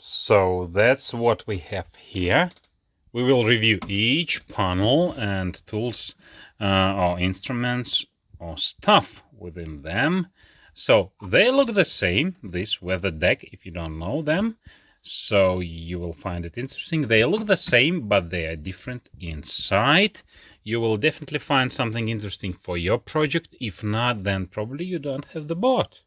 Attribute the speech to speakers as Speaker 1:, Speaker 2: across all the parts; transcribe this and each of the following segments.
Speaker 1: So that's what we have here. We will review each panel and tools or instruments or stuff within them. So they look the same, this WeatherDeck, if you don't know them. So you will find it interesting. They look the same, but they are different inside. You will definitely find something interesting for your project. If not, then probably you don't have the boat.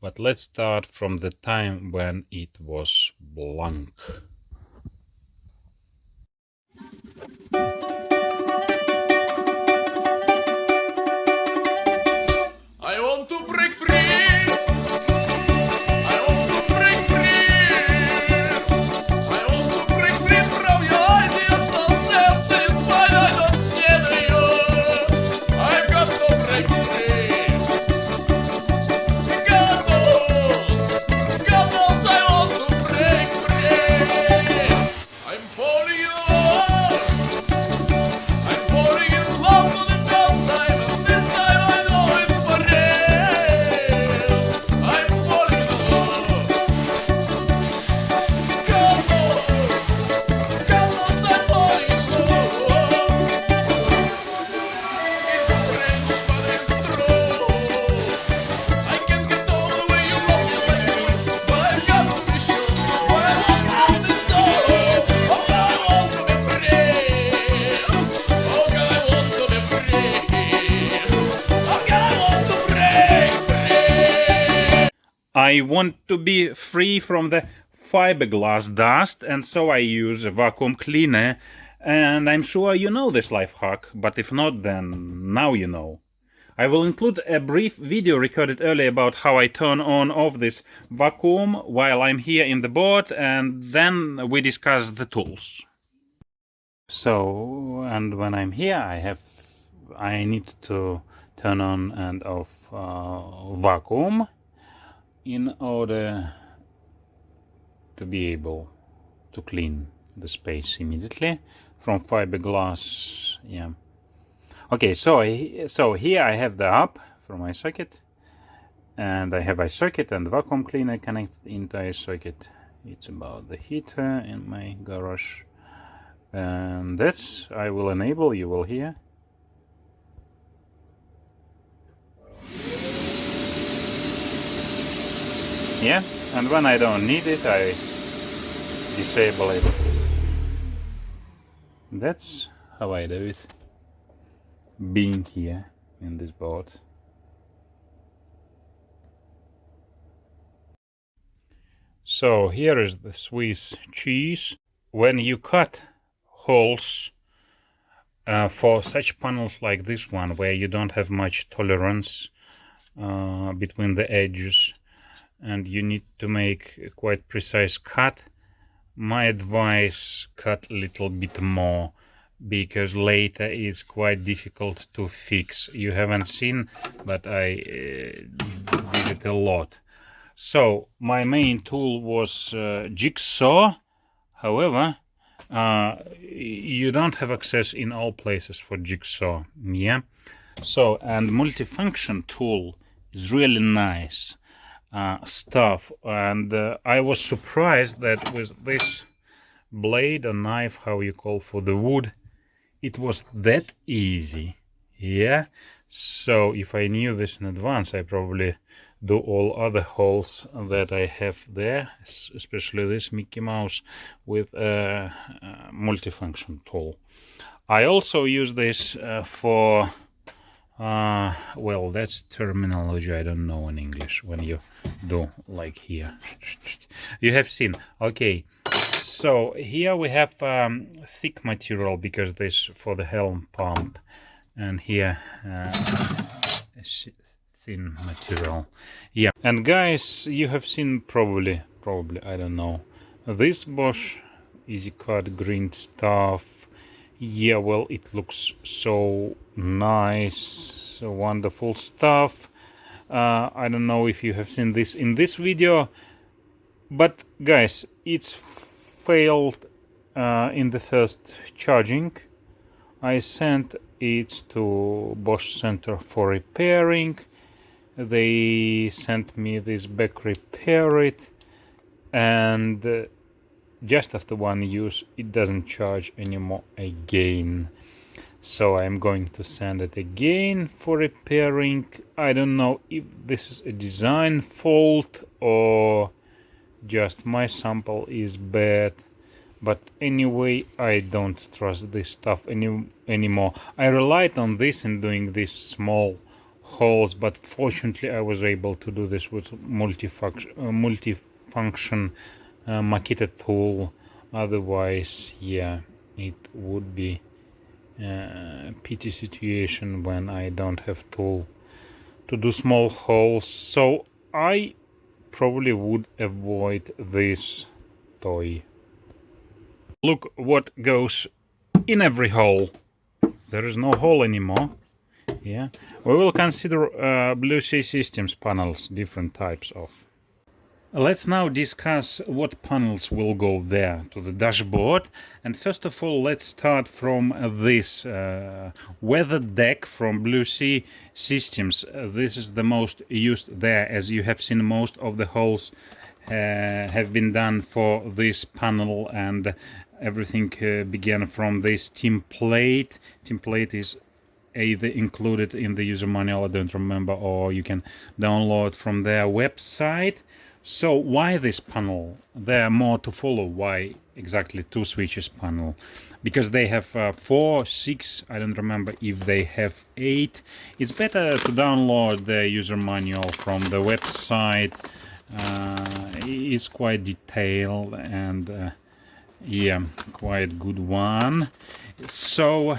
Speaker 1: But let's start from the time when it was blank.
Speaker 2: I want to break free. I want to break free. I want to break free from your ideas so self-satisfied I don't need you. I've got to break free. God knows I want to break free. I'm falling in love. I'm falling in love for the first time, and this time I know it's for real. I'm falling in love. God knows I'm falling in love. It's strange, but it's true. I can't get over the way you love me like you, but I've got to be sure. When I walk out this door, oh God, I want to be free. Oh God, I want to be free. Oh God, I want to break free.
Speaker 1: I want to be free from the fiberglass dust, and so I use a vacuum cleaner. And I'm sure you know this life hack, but if not, then now you know. I will include a brief video recorded earlier about how I turn on off this vacuum while I'm here in the boat, and then we discuss the tools. So, and when I'm here, I need to turn on and off vacuum in order to be able to clean the space immediately from fiberglass. Yeah. Okay, so here I have the up from my socket, and I have a socket and vacuum cleaner connected into a socket. It's about the heater in my garage, and that's I will enable. You will hear. Yeah, and when I don't need it, I disable it. That's how I do it, being here in this boat. So here is the Swiss cheese. When you cut holes for such panels like this one, where you don't have much tolerance between the edges, and you need to make a quite precise cut, my advice, cut a little bit more, because later it's quite difficult to fix. You haven't seen, but I did it a lot. So my main tool was jigsaw. However, you don't have access in all places for jigsaw. Yeah. So, and multifunction tool is really nice stuff, and I was surprised that with this blade or knife, how you call for the wood, it was that easy. Yeah. So if I knew this in advance, I probably do all other holes that I have there, especially this Mickey Mouse, with a multifunction tool. I also use this for well, that's terminology I don't know in English. When you do like here, you have seen. Okay, so here we have thick material, because this for the helm pump, and here thin material. Yeah, and guys, you have seen probably I don't know, this Bosch EasyCut&Grind stuff. Yeah, well, it looks so nice, so wonderful stuff. I don't know if you have seen this in this video, but guys, it's failed in the first charging. I sent it to Bosch Center for repairing. They sent me this back repair it, and just after one use it doesn't charge anymore again. So I'm going to send it again for repairing. I don't know if this is a design fault or just my sample is bad, but anyway, I don't trust this stuff anymore. I relied on this in doing these small holes, but fortunately I was able to do this with multifunction Makita tool. Otherwise, yeah, it would be pity situation when I don't have tool to do small holes. So I probably would avoid this toy. Look what goes in every hole. There is no hole anymore. Yeah, we will consider Blue Sea Systems panels, different types of. Let's now discuss what panels will go there to the dashboard. And first of all, let's start from this WeatherDeck from Blue Sea Systems. This is the most used there, as you have seen most of the holes have been done for this panel, and everything began from this template. Template is either included in the user manual, I don't remember, or you can download from their website. So why this panel? There are more to follow. Why exactly two switches panel? Because they have 4, 6, I don't remember if they have 8. It's better to download the user manual from the website. It's quite detailed and yeah, quite good one. So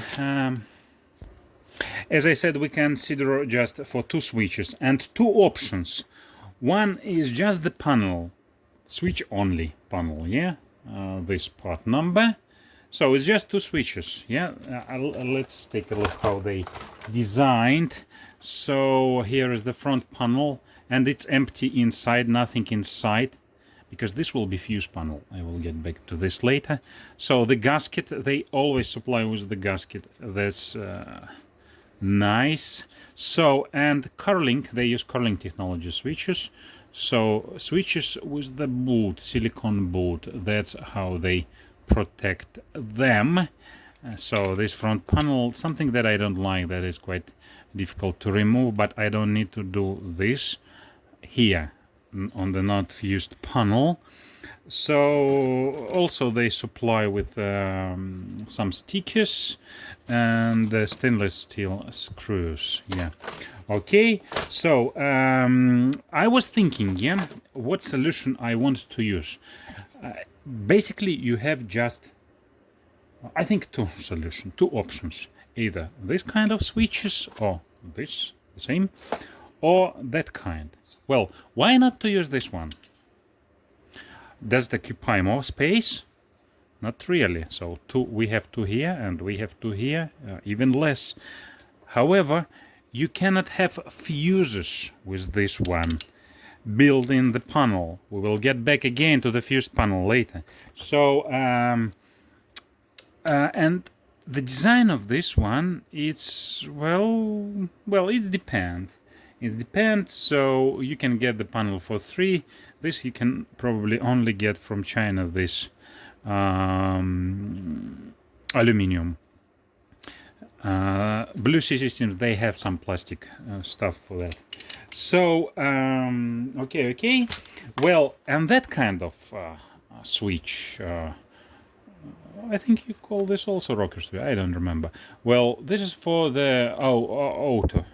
Speaker 1: as I said, we consider just for two switches and two options. One is just the panel, switch only panel, yeah, this part number. So it's just two switches, yeah. Let's take a look how they designed. So here is the front panel, and it's empty inside, nothing inside, because this will be fuse panel. I will get back to this later. So the gasket, they always supply with the gasket. That's nice. So, and curling, they use curling technology switches. So switches with the boot, silicone boot, that's how they protect them. So this front panel, something that I don't like, that is quite difficult to remove, but I don't need to do this here on the not fused panel. So also they supply with some stickers and stainless steel screws, yeah. Okay, so I was thinking, yeah, what solution I want to use. Basically you have just, I think, two options, either this kind of switches or this, the same, or that kind. Well, why not to use this one? Does it occupy more space? Not really. So we have two here and we have two here, even less. However, you cannot have fuses with this one built in the panel. We will get back again to the fused panel later. So and the design of this one, it's well it depends. It depends. So you can get the panel for 3. This you can probably only get from China, this aluminum. Blue Sea Systems, they have some plastic stuff for that. So okay, well, and that kind of switch, I think you call this also rocker switch, I don't remember. Well, this is for the automotive.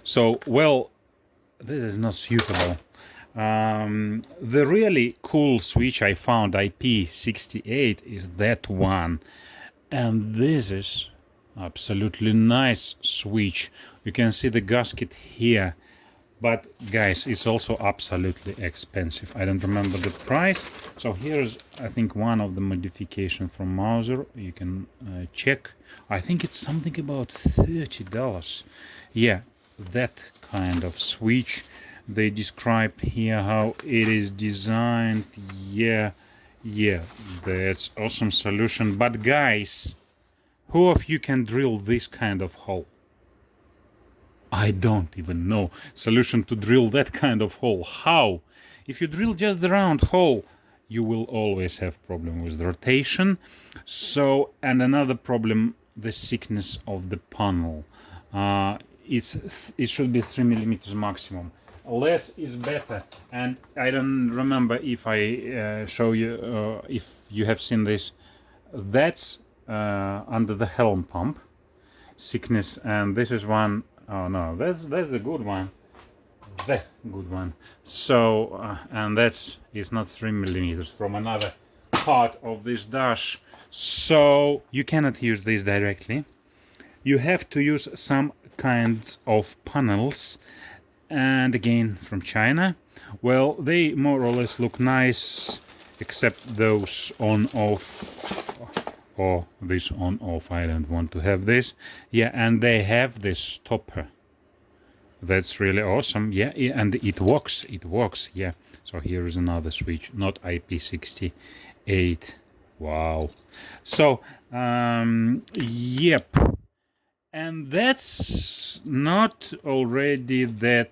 Speaker 1: So, well, this is not suitable. The really cool switch I found, IP68, is that one, and this is absolutely nice switch. You can see the gasket here, but guys, it's also absolutely expensive. I don't remember the price. So here's, I think, one of the modifications from Mauser. You can check. I think it's something about $30. Yeah, that kind of switch. They describe here how it is designed. Yeah, that's awesome solution. But guys, who of you can drill this kind of hole? I don't even know solution to drill that kind of hole. How? If you drill just the round hole, you will always have problem with the rotation. So, and another problem, the thickness of the panel. It should be 3 millimeters maximum. Less is better. And I don't remember if I show you, if you have seen this. That's under the helm pump thickness, and this is one. Oh no, that's a good one. The good one. So and that's is not 3 millimeters from another part of this dash. So you cannot use this directly. You have to use some kinds of panels, and again from China. Well, they more or less look nice, except those on off, or this on off. I don't want to have this. Yeah, and they have this stopper. That's really awesome. Yeah, and it works. It works. Yeah. So here is another switch, not IP68. Wow. So yep. And that's not already that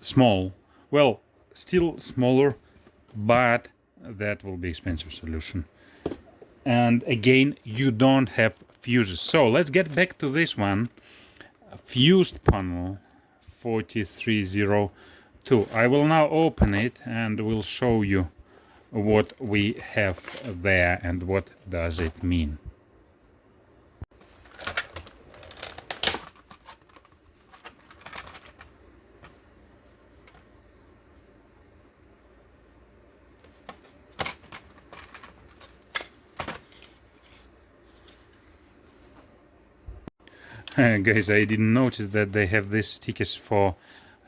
Speaker 1: small. Well, still smaller, but that will be expensive solution. And again, you don't have fuses. So let's get back to this one. Fused panel 4302. I will now open it and will show you what we have there and what does it mean. Guys, I didn't notice that they have these stickers for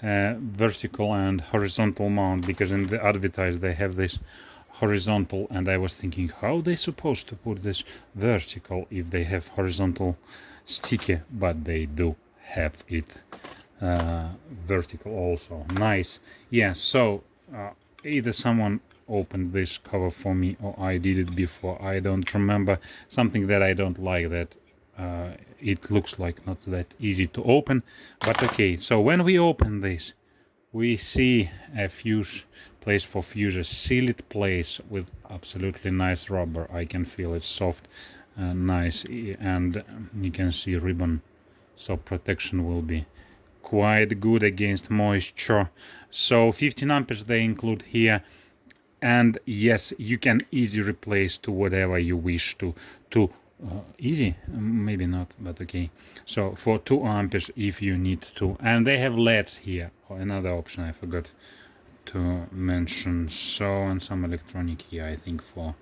Speaker 1: vertical and horizontal mount, because in the advertise they have this horizontal, and I was thinking how they supposed to put this vertical if they have horizontal sticker, but they do have it vertical also. Nice. Yeah, so either someone opened this cover for me or I did it before. I don't remember. Something that I don't like, that it looks like not that easy to open, but okay. So when we open this, we see a fuse place for fuses, sealed place with absolutely nice rubber. I can feel it soft, nice, and you can see ribbon, so protection will be quite good against moisture. So 15 amperes they include here, and yes, you can easily replace to whatever you wish to easy, maybe not, but okay. So for 2 amperes if you need to, and they have LEDs here. Another option I forgot to mention. So, and some electronic here, I think for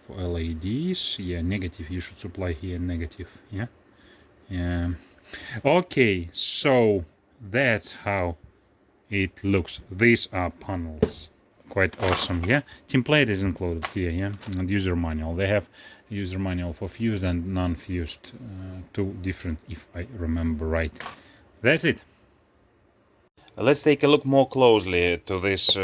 Speaker 1: LEDs. Yeah, negative, you should supply here negative. Yeah. Okay, so that's how it looks. These are panels, quite awesome. Yeah, template is included here. Yeah, and user manual. They have user manual for fused and non-fused, two different, if I remember right. That's it. Let's take a look more closely to this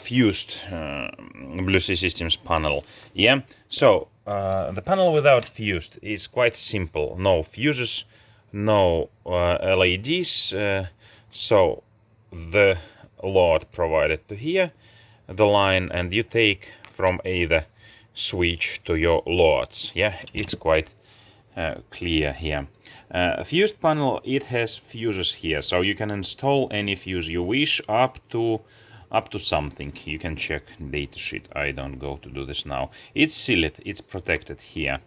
Speaker 1: fused Blue Sea Systems panel. Yeah, so the panel without fused is quite simple. No fuses, no LEDs. So the load provided to here, the line, and you take from either switch to your loads. Yeah, it's quite clear here. Fused panel, it has fuses here, so you can install any fuse you wish up to something. You can check datasheet. I don't go to do this now. It's sealed, it's protected here.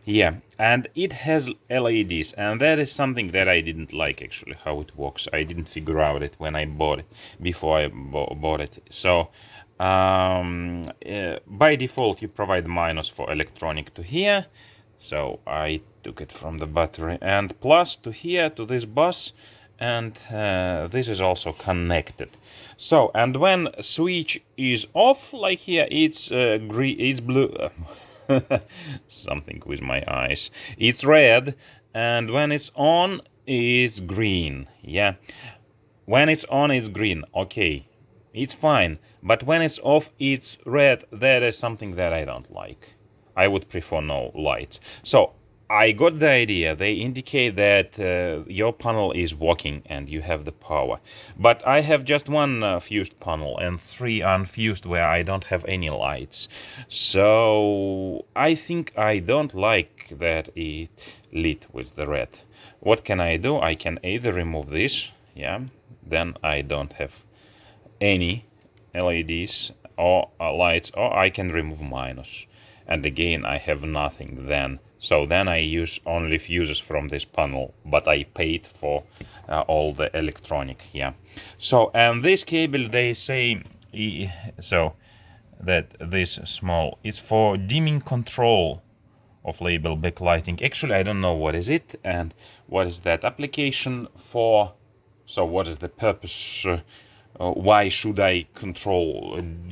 Speaker 1: Yeah, and it has LEDs, and that is something that I didn't like actually, how it works. I didn't figure out it when I bought it, before I bought it. So by default you provide minus for electronic to here, so I took it from the battery, and plus to here, to this bus, and this is also connected. So, and when switch is off, like here, it's green, it's blue. Something with my eyes. It's red, and when it's on, it's green. Yeah, when it's on, it's green. Okay, it's fine. But when it's off, it's red. That is something that I don't like. I would prefer no lights. So I got the idea. They indicate that your panel is working and you have the power. But I have just one fused panel and 3 unfused where I don't have any lights. So I think I don't like that it lit with the red. What can I do? I can either remove this, yeah, then I don't have any LEDs or lights, or I can remove minus. And again, I have nothing then. So then I use only fuses from this panel, but I paid for all the electronic, yeah. So, and this cable, they say, so that this small is for dimming control of label backlighting. Actually, I don't know what is it and what is that application for. So what is the purpose? Why should I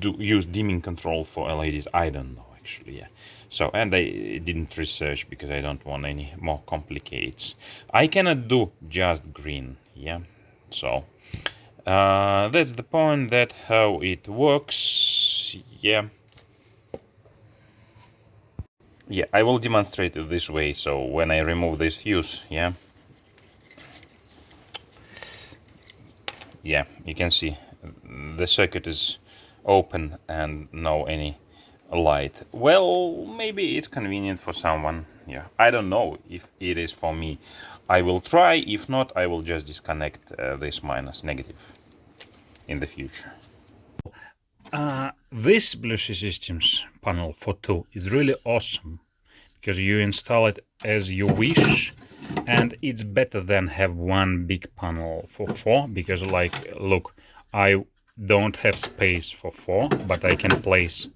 Speaker 1: use dimming control for LEDs? I don't know actually, yeah. So, and I didn't research because I don't want any more complicates. I cannot do just green, yeah. So that's the point, that how it works, yeah. Yeah, I will demonstrate it this way. So when I remove this fuse, yeah, you can see the circuit is open and no any light. Well, maybe it's convenient for someone, yeah. I don't know if it is for me. I will try. If not, I will just disconnect this minus negative in the future. This Blue Sea Systems panel for 2 is really awesome because you install it as you wish, and it's better than have one big panel for 4, because like, look, I don't have space for 4, but I can place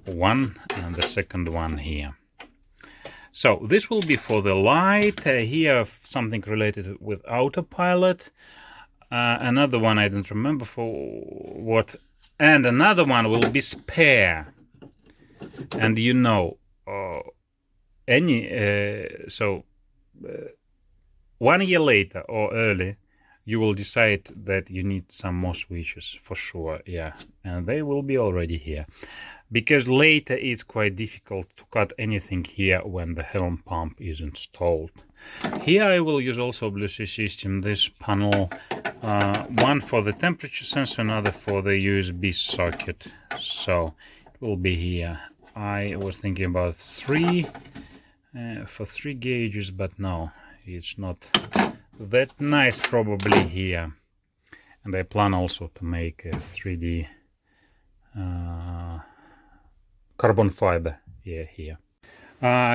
Speaker 1: one and the second one here. So this will be for the light. Here something related with autopilot. Another one I don't remember for what, and another one will be spare. And you know, 1 year later or early, you will decide that you need some more switches for sure, yeah, and they will be already here, because later it's quite difficult to cut anything here when the helm pump is installed. Here I will use also Blue Sea System, this panel, one for the temperature sensor, another for the USB socket, so it will be here. I was thinking about 3 for 3 gauges, but no, it's not that nice probably here. And I plan also to make a 3D carbon fiber, yeah, here.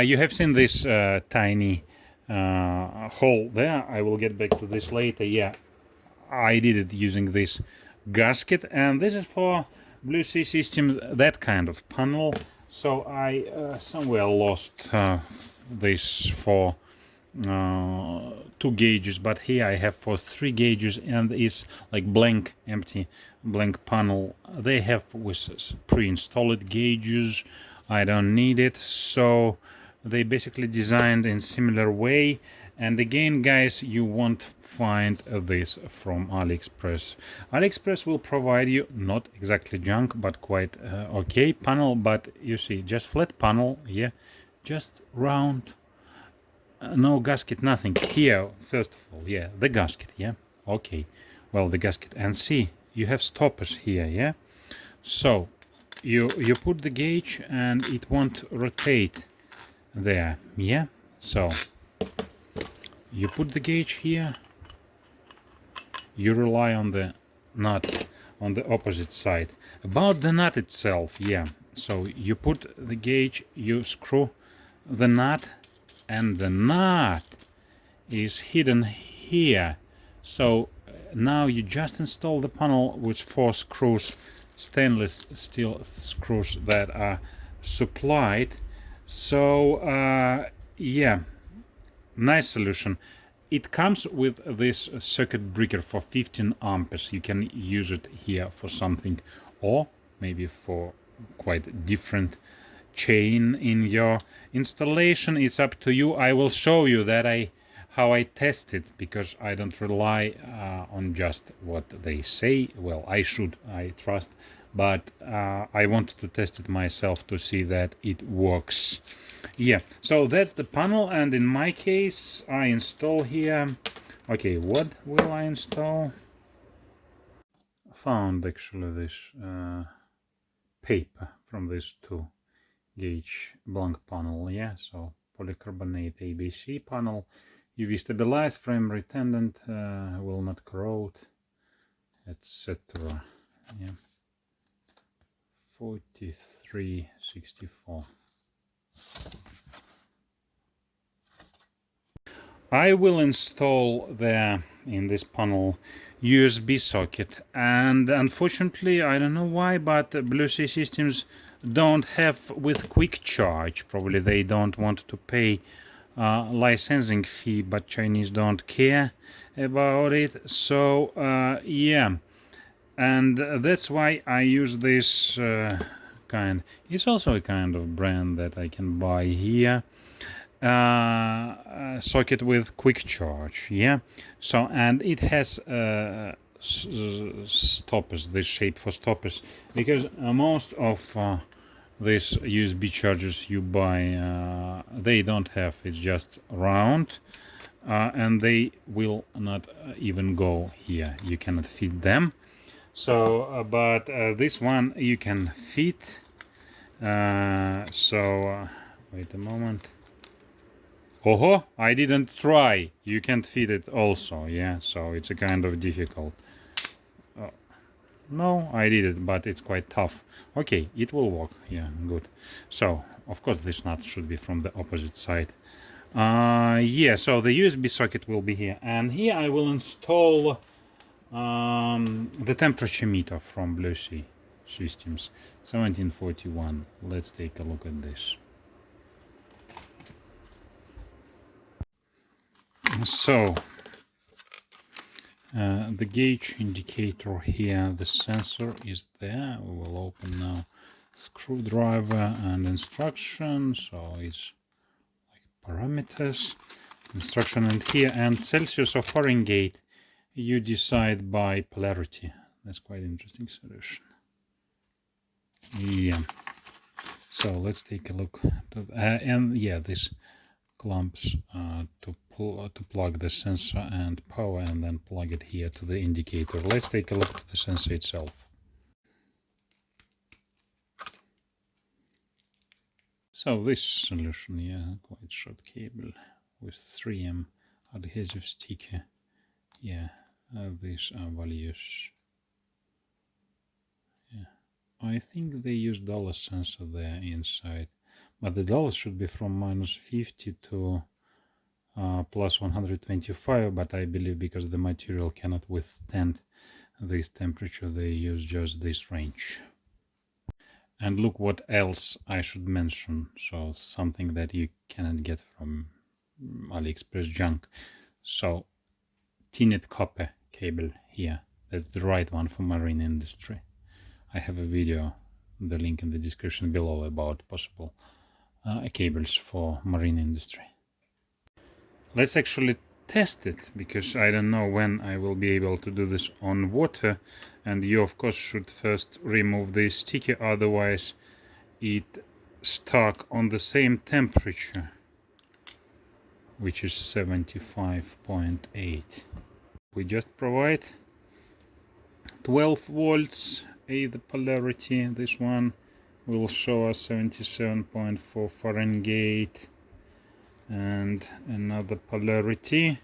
Speaker 1: You have seen this tiny hole there. I will get back to this later. Yeah, I did it using this gasket, and this is for Blue Sea Systems, that kind of panel. So I somewhere lost this for 2 gauges, but here I have for 3 gauges, and it's like blank, empty, blank panel. They have with pre-installed gauges. I don't need it, so they basically designed in similar way. And again, guys, you won't find this from AliExpress. AliExpress will provide you not exactly junk, but quite okay panel. But you see, just flat panel, yeah, just round, no gasket, nothing. Here, first of all, yeah, the gasket, yeah, okay. Well, the gasket, and see, you have stoppers here, yeah. So you put the gauge, and it won't rotate there, yeah. So you put the gauge here, you rely on the nut on the opposite side. About the nut itself, yeah, so you put the gauge, you screw the nut, and the nut is hidden here. So now you just install the panel with 4 screws, stainless steel screws that are supplied. So yeah, nice solution. It comes with this circuit breaker for 15 amperes. You can use it here for something, or maybe for quite different chain in your installation. It's up to you. I will show you that how I test it, because I don't rely on just what they say. Well, I trust, but I want to test it myself to see that it works. Yeah, so that's the panel, and in my case I install here. Okay, what will I install? Found actually this paper from this 2-gauge blank panel. Yeah, so polycarbonate ABC panel, UV stabilized, frame retardant, will not corrode, etc. Yeah, 4364. I will install there in this panel USB socket, and unfortunately I don't know why, but Blue Sea Systems don't have with QuickCharge. Probably they don't want to pay licensing fee, but Chinese don't care about it. So yeah, and that's why I use this kind. It's also a kind of brand that I can buy here. Socket with QuickCharge. Yeah, so and it has stoppers, this shape for stoppers, because most of these USB chargers you buy, they don't have, it's just round, and they will not even go here, you cannot fit them. So but this one you can fit. So wait a moment. Oh, I didn't try. You can't fit it also, yeah, so it's a kind of difficult. No, I did it, but it's quite tough. Okay, it will work, yeah, good. So, of course, this nut should be from the opposite side. Yeah, so the USB socket will be here, and here I will install the temperature meter from Blue Sea Systems, 1741. Let's take a look at this. So the gauge indicator here, the sensor is there. We will open now screwdriver and instruction. So it's like parameters, instruction, and here, and Celsius or Fahrenheit you decide by polarity. That's quite interesting solution. Yeah, so let's take a look to, and yeah, this clamps to plug the sensor and power, and then plug it here to the indicator. Let's take a look at the sensor itself. So this solution, yeah, quite short cable with 3M adhesive sticker. Yeah, these are values. Yeah, I think they use dollar sensor there inside, but the dollars should be from -50 to plus 125, but I believe because the material cannot withstand this temperature, they use just this range. And look what else I should mention. So something that you cannot get from AliExpress junk. So tinted copper cable here. That's the right one for marine industry. I have a video, the link in the description below, about possible cables for marine industry. Let's actually test it, because I don't know when I will be able to do this on water, and you of course should first remove the sticker, otherwise it stuck on the same temperature, which is 75.8. We just provide 12 volts, the polarity. This one will show us 77.4 Fahrenheit. And another polarity.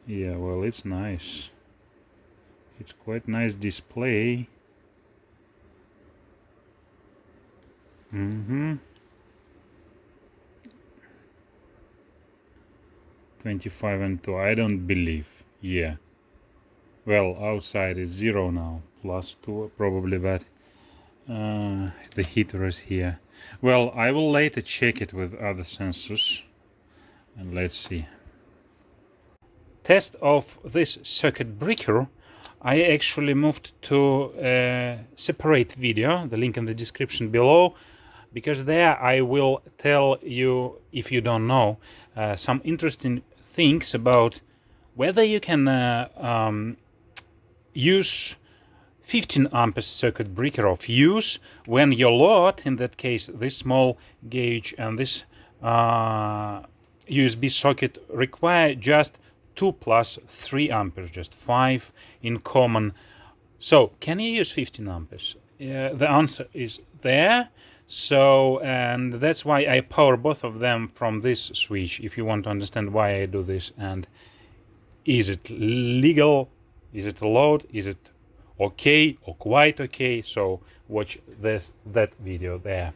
Speaker 1: Yeah, well, it's nice. It's quite nice display. 25 and 2. I don't believe. Yeah. Well, outside is 0 now. +2 probably, but the heater is here. Well, I will later check it with other sensors, and let's see. Test of this circuit breaker, I actually moved to a separate video, the link in the description below, because there I will tell you, if you don't know, some interesting things about whether you can use 15 amperes circuit breaker of use when your load, in that case this small gauge and this USB socket, require just 2 plus 3 amperes, just 5 in common. So can you use 15 amperes? The answer is there. So, and that's why I power both of them from this switch, if you want to understand why I do this. And is it legal? Is it allowed? Is it okay or quite okay? So watch that video there.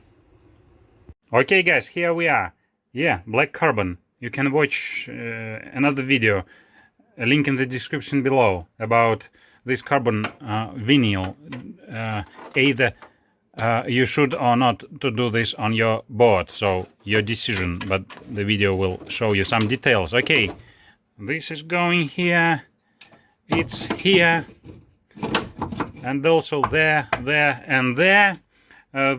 Speaker 1: Okay guys, here we are. Yeah, black carbon. You can watch another video, a link in the description below, about this carbon vinyl. Either you should or not to do this on your board, so your decision, but the video will show you some details. Okay, this is going here, it's here, and also there, and there.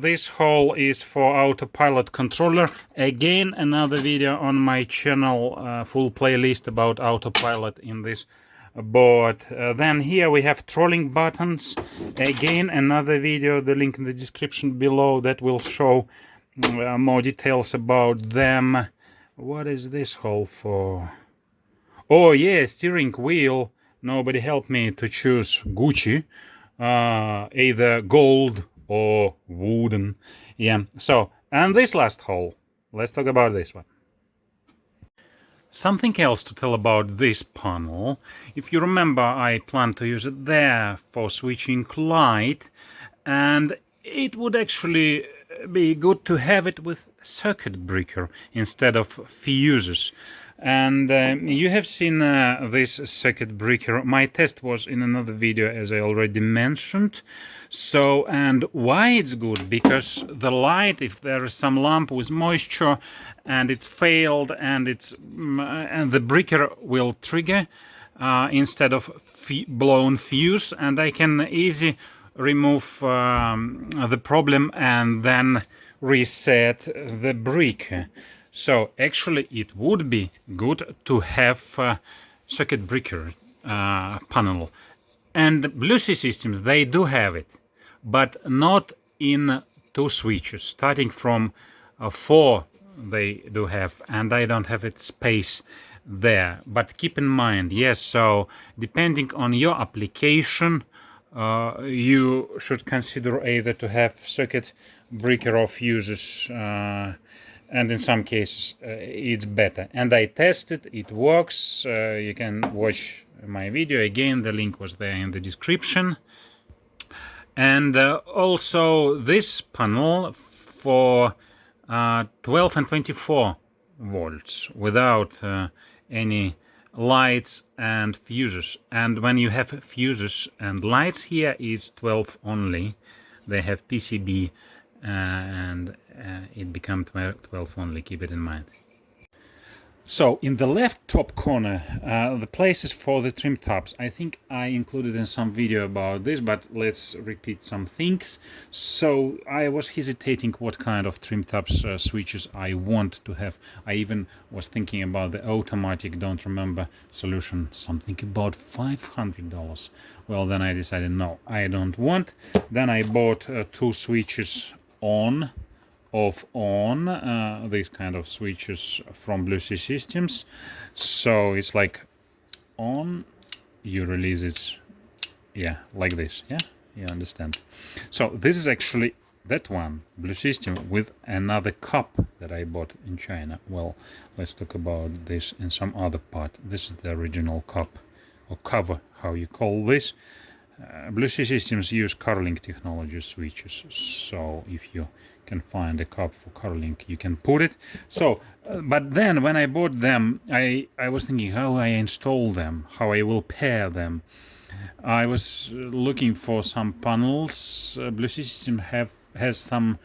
Speaker 1: This hole is for autopilot controller. Again, another video on my channel, full playlist about autopilot in this board. Then here we have trolling buttons. Again, another video, the link in the description below, that will show more details about them. What is this hole for? Oh yeah, steering wheel. Nobody helped me to choose Gucci, either gold or wooden. Yeah, so, and this last hole, let's talk about this one. Something else to tell about this panel. If you remember, I plan to use it there for switching light, and it would actually be good to have it with circuit breaker instead of fuses. And you have seen this circuit breaker. My test was in another video, as I already mentioned. So, and why it's good? Because the light, if there is some lamp with moisture and it's failed, and the breaker will trigger instead of blown fuse, and I can easily remove the problem and then reset the breaker. So actually it would be good to have circuit breaker panel. And Blue Sea Systems, they do have it, but not in 2 switches. Starting from 4 they do have, and I don't have it space there. But keep in mind, yes, so depending on your application, you should consider either to have circuit breaker or fuses, and in some cases it's better. And I tested, it works. You can watch my video again, the link was there in the description. And also this panel for 12 and 24 volts without any lights and fuses. And when you have fuses and lights, here is 12 only. They have PCB, and it becomes 12 only, keep it in mind. So in the left top corner, the places for the trim tabs. I think I included in some video about this, but let's repeat some things. So I was hesitating what kind of trim tabs switches I want to have. I even was thinking about the automatic, don't remember, solution, something about $500. Well, then I decided no, I don't want. Then I bought 2 switches on, off, on, these kind of switches from Blue Sea Systems. So it's like on, you release it, yeah, like this, yeah, you understand. So this is actually that one, Blue System, with another cup that I bought in China. Well, let's talk about this in some other part. This is the original cup, or cover, how you call this. Blue Sea Systems use Carlink technology switches, so if you can find a cup for Carlink, you can put it. So, but then when I bought them, I was thinking how I install them, how I will pair them. I was looking for some panels. Blue Sea Systems has some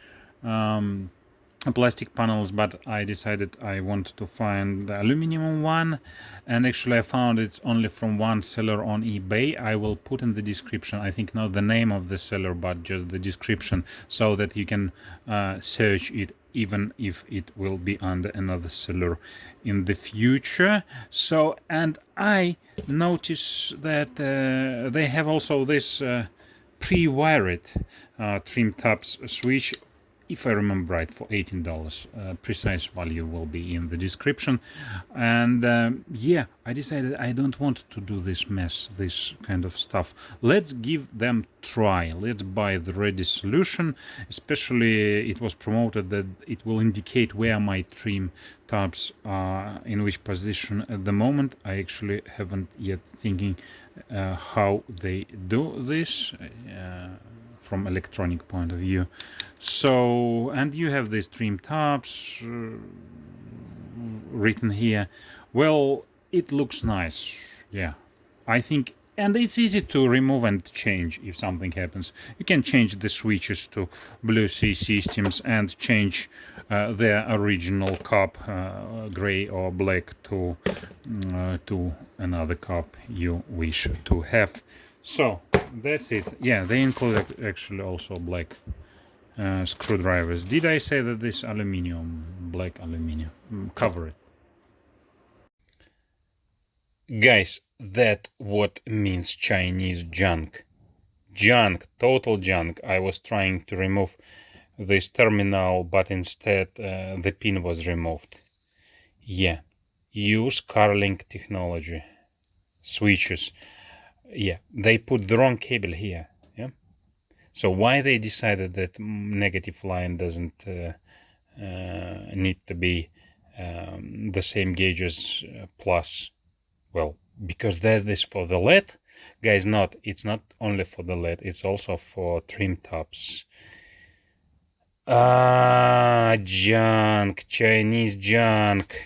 Speaker 1: plastic panels, but I decided I want to find the aluminum one, and actually I found it's only from one seller on eBay. I will put in the description, I think not the name of the seller but just the description, so that you can search it even if it will be under another seller in the future. So, and I notice that they have also this pre-wired trim tabs switch, if I remember right, for $18. Precise value will be in the description. And yeah, I decided I don't want to do this mess, this kind of stuff. Let's give them try. Let's buy the ready solution. Especially it was promoted that it will indicate where my trim tabs are, in which position at the moment. I actually haven't yet thinking how they do this from electronic point of view. So, and you have these trim tabs written here. Well, it looks nice. Yeah, I think, and it's easy to remove and change if something happens. You can change the switches to Blue Sea Systems and change their original cup, gray or black, to another cup you wish to have. So that's it. Yeah, they include actually also black screwdrivers. Did I say that this aluminium, black aluminium, cover it? Guys, that what means Chinese junk. Junk, total junk. I was trying to remove this terminal, but instead the pin was removed. Yeah, use Carlink technology. Switches. Yeah, they put the wrong cable here. Yeah, so why they decided that negative line doesn't need to be the same gauge as plus? Well, because that is for the LED, guys. It's not only for the LED, it's also for trim tabs. Junk, Chinese junk.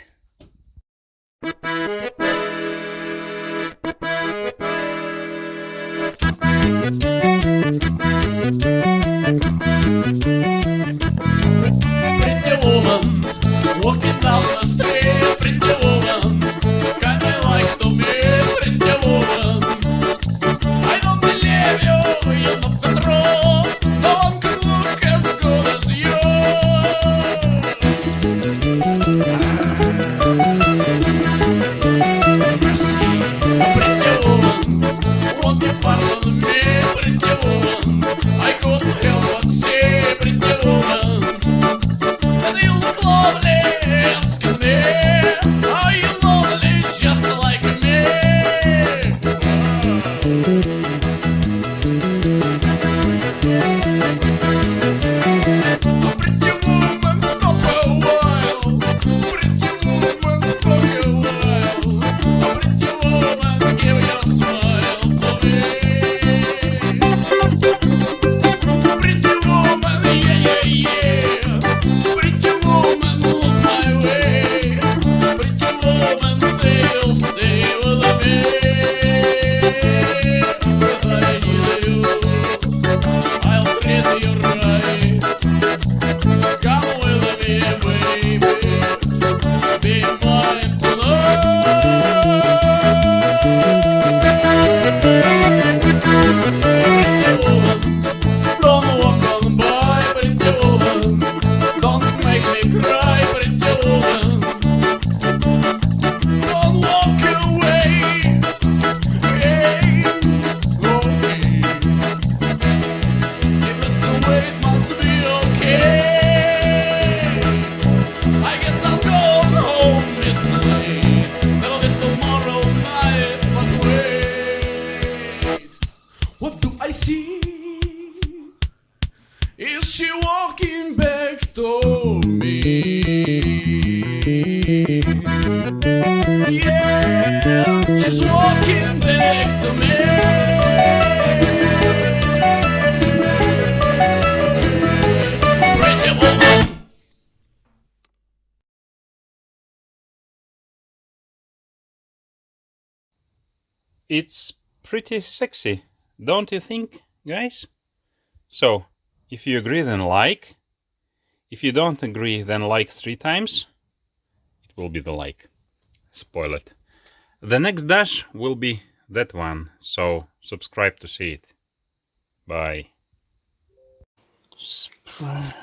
Speaker 2: Pretty woman, walking down the street. Pretty woman, kinda like to me. Pretty woman, I don't believe you, you're not the truth. No one can look as good as you. Pretty woman, won't you pardon me? Pretty woman, I couldn't help but say. Pretty woman, and you look lovely, asking me, are you lovely just like me? Pretty woman, stop a while. Pretty woman, fuck a while. Pretty woman, give your smile to me. Pretty woman, yeah, yeah, yeah. Pretty woman, look my way. Pretty woman, stay with me. 'Cause I need you, I'll treat you right. Come with me, baby, be mine tonight. Pretty woman, don't walk on by. Pretty woman, don't make me cry. Pretty woman, don't walk away. Hey, okay. If it's the way, it must be okay. I guess I'll go home. It's late. That'll be tomorrow night. But wait, what do I see? Is she walking back to me? Yeah, she's walking back to me. Pretty woman.
Speaker 1: It's pretty sexy, don't you think, guys? So, if you agree, then like. If you don't agree, then like 3 times. It will be the like. Spoil it. The next dash will be that one, so subscribe to see it. Bye. Spread